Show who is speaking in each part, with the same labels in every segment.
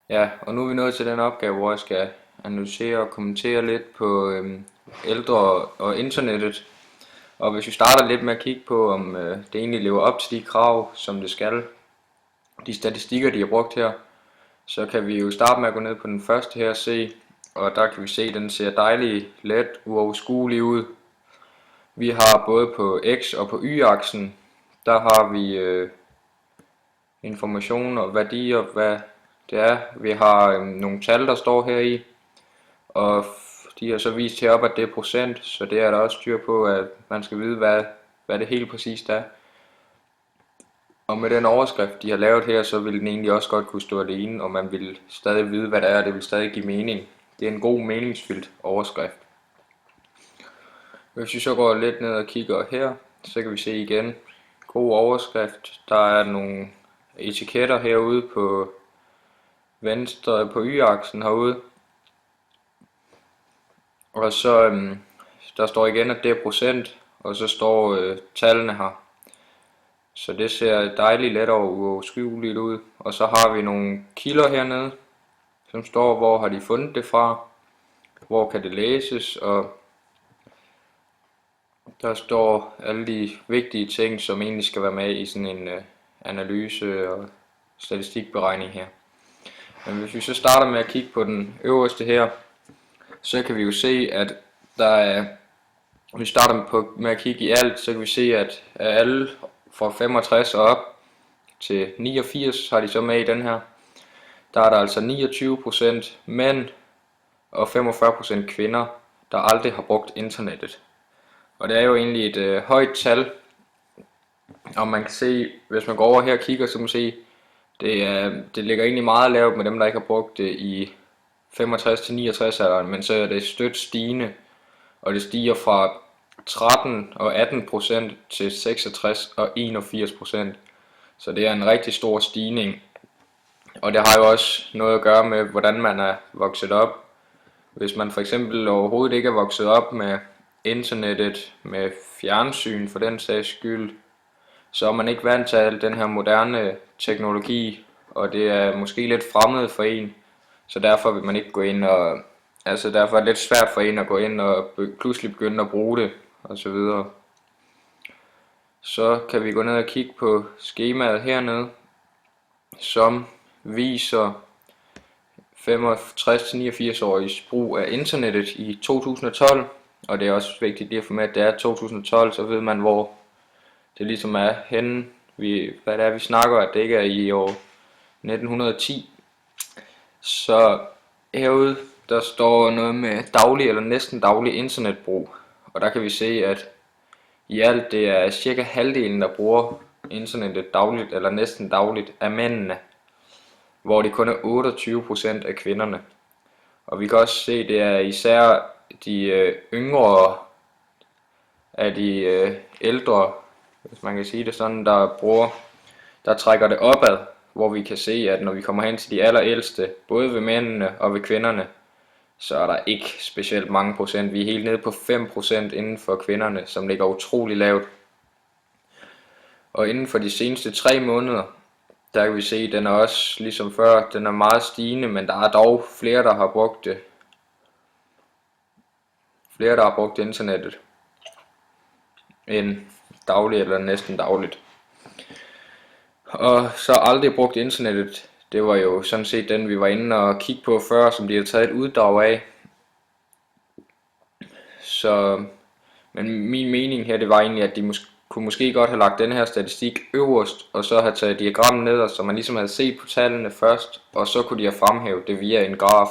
Speaker 1: Ja, og nu er vi nået til den opgave, hvor jeg skal analysere og kommentere lidt på ældre og internettet. Og hvis vi starter lidt med at kigge på, om det egentlig lever op til de krav, som det skal, de statistikker, de har brugt her, så kan vi jo starte med at gå ned på den første her og se, og der kan vi se, at den ser dejlig let uoverskuelig ud. Vi har både på X og på Y-aksen, der har vi information og værdier, hvad det er. Vi har nogle tal, der står her i, og de har så vist heroppe, at det er procent, så det er der også styr på, at man skal vide, hvad det helt præcist er. Og med den overskrift, de har lavet her, så vil den egentlig også godt kunne stå alene, og man vil stadig vide, hvad det er, og det vil stadig give mening. Det er en god meningsfyldt overskrift. Hvis vi så går lidt ned og kigger her, så kan vi se igen, god overskrift. Der er nogle etiketter herude på venstre, på Y-aksen herude. Og så der står igen, at det er procent, og så står tallene her. Så det ser dejligt let og uoverskueligt ud. Og så har vi nogle kilder hernede, som står, hvor har de fundet det fra, hvor kan det læses, og der står alle de vigtige ting, som egentlig skal være med i sådan en analyse og statistikberegning her. Men hvis vi så starter med at kigge på den øverste her, så kan vi jo se, at der er, hvis vi starter med at kigge i alt, så kan vi se, at alle fra 65 og op til 89 har de så med i den her. Der er der altså 29% mænd og 45% kvinder, der aldrig har brugt internettet. Og det er jo egentlig et højt tal, og man kan se, hvis man går over her og kigger, så kan man se, det ligger egentlig meget lavt med dem, der ikke har brugt det i 65 til 69 alderen, men så er det stødt stigende, og det stiger fra 13 og 18% til 66 og 81%. Så det er en rigtig stor stigning, og det har jo også noget at gøre med, hvordan man er vokset op. Hvis man for eksempel overhovedet ikke er vokset op med internettet, med fjernsyn for den sags skyld, så er man ikke vant til al den her moderne teknologi, og det er måske lidt fremmed for en, så derfor vil man ikke gå ind og, altså derfor er det lidt svært for en at gå ind og pludselig begynde at bruge det, og så videre. Så kan vi gå ned og kigge på skemaet hernede, som viser 65-89-åriges brug af internettet i 2012, og det er også vigtigt lige at få med, at det er 2012, så ved man, hvor det ligesom er henne, hvad det er, vi snakker, at det ikke er i år 1910. Så herude, der står noget med daglig eller næsten daglig internetbrug, og der kan vi se, at i alt det er cirka halvdelen, der bruger internettet dagligt eller næsten dagligt af mændene, hvor det kun er 28% af kvinderne. Og vi kan også se, at det er især de yngre af de ældre, hvis man kan sige det sådan, der trækker det opad, hvor vi kan se, at når vi kommer hen til de allerældste, både ved mændene og ved kvinderne, så er der ikke specielt mange procent. Vi er helt nede på 5% inden for kvinderne, som ligger utrolig lavt. Og inden for de seneste 3 måneder, der kan vi se, at den er også, ligesom før, den er meget stigende, men der er dog flere, der har brugt det. Flere, der har brugt internettet end dagligt eller næsten dagligt. Og så aldrig brugt internettet, det var jo sådan set den, vi var inde og kigge på før, som de har taget et uddrag af. Så, men min mening her, det var egentlig, at de kunne måske godt have lagt den her statistik øverst, og så have taget diagrammet ned, så man ligesom havde set på tallene først, og så kunne de have fremhævet det via en graf.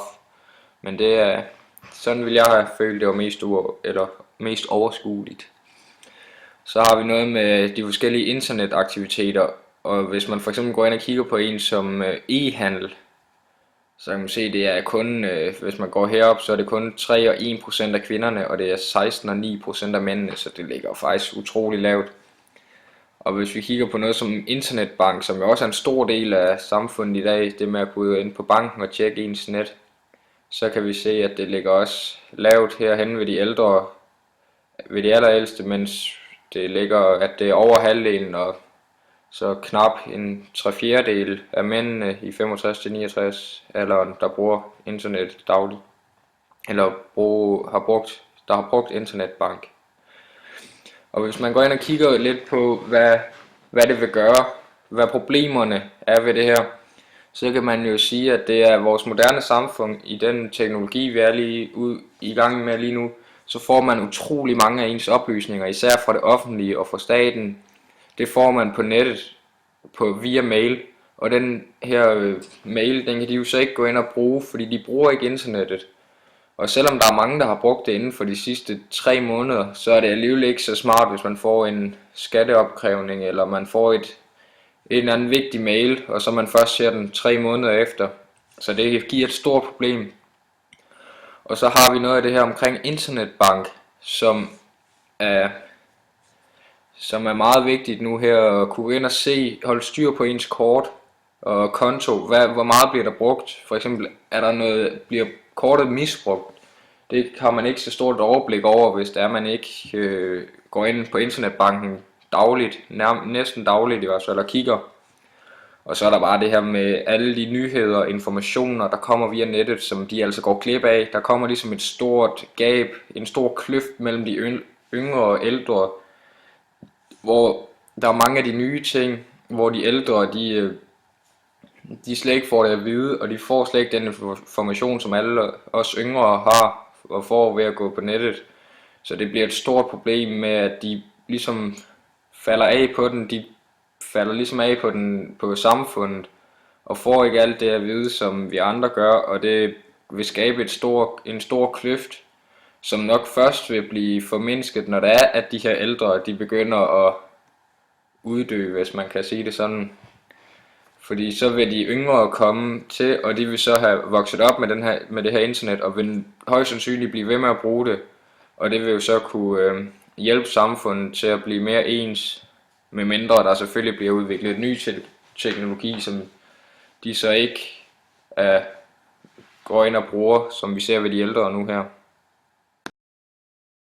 Speaker 1: Men det er, sådan vil jeg have følt, det var mest overskueligt. Så har vi noget med de forskellige internetaktiviteter, og hvis man for eksempel går ind og kigger på en som e-handel, så kan man se, at det er kun, hvis man går herop, så er det kun 3 og 1% af kvinderne, og det er 16 og 9% af mændene, så det ligger faktisk utrolig lavt. Og hvis vi kigger på noget som internetbank, som jo også er en stor del af samfundet i dag, det med at gå ind på banken og tjekke ens net, så kan vi se, at det ligger også lavt herhen ved de ældre, ved de allerældste, mens det ligger, at det er over halvdelen, og Så knap en 3/4 af mændene i 65-69 alderen, der bruger internet dagligt, eller der har brugt internetbank. Og hvis man går ind og kigger lidt på, hvad det vil gøre, hvad problemerne er ved det her, så kan man jo sige, at det er vores moderne samfund i den teknologi, vi er lige i gang med lige nu, så får man utrolig mange af ens oplysninger, især fra det offentlige og fra staten. Det får man på nettet via mail, og den her mail, den kan de jo så ikke gå ind og bruge, fordi de bruger ikke internettet. Og selvom der er mange, der har brugt det inden for de sidste 3 måneder, så er det alligevel ikke så smart, hvis man får en skatteopkrævning, eller man får en eller anden vigtig mail, og så man først ser den 3 måneder efter. Så det giver et stort problem. Og så har vi noget af det her omkring internetbank, som er meget vigtigt nu her, at kunne ind og holde styr på ens kort og konto. Hvor meget bliver der brugt? For eksempel, bliver kortet misbrugt? Det har man ikke så stort overblik over, hvis det er, man ikke går ind på internetbanken dagligt, næsten dagligt i hvert fald, og kigger. Og så er der bare det her med alle de nyheder og informationer, der kommer via nettet, som de altså går glip af. Der kommer ligesom et stort gab, en stor kløft mellem de yngre og ældre, hvor der er mange af de nye ting, hvor de ældre, de slet ikke får det at vide, og de får slet ikke den information, som alle os yngre har og får ved at gå på nettet. Så det bliver et stort problem med, at de ligesom falder af på den, de falder ligesom af på samfundet, og får ikke alt det at vide, som vi andre gør, og det vil skabe en stor kløft, som nok først vil blive formindsket, når det er, at de her ældre, de begynder at uddø, hvis man kan sige det sådan. Fordi så vil de yngre komme til, og de vil så have vokset op med det her internet, og vil højst sandsynligt blive ved med at bruge det. Og det vil jo så kunne hjælpe samfundet til at blive mere ens, med mindre der selvfølgelig bliver udviklet ny teknologi, som de så ikke går ind og bruger, som vi ser ved de ældre nu her.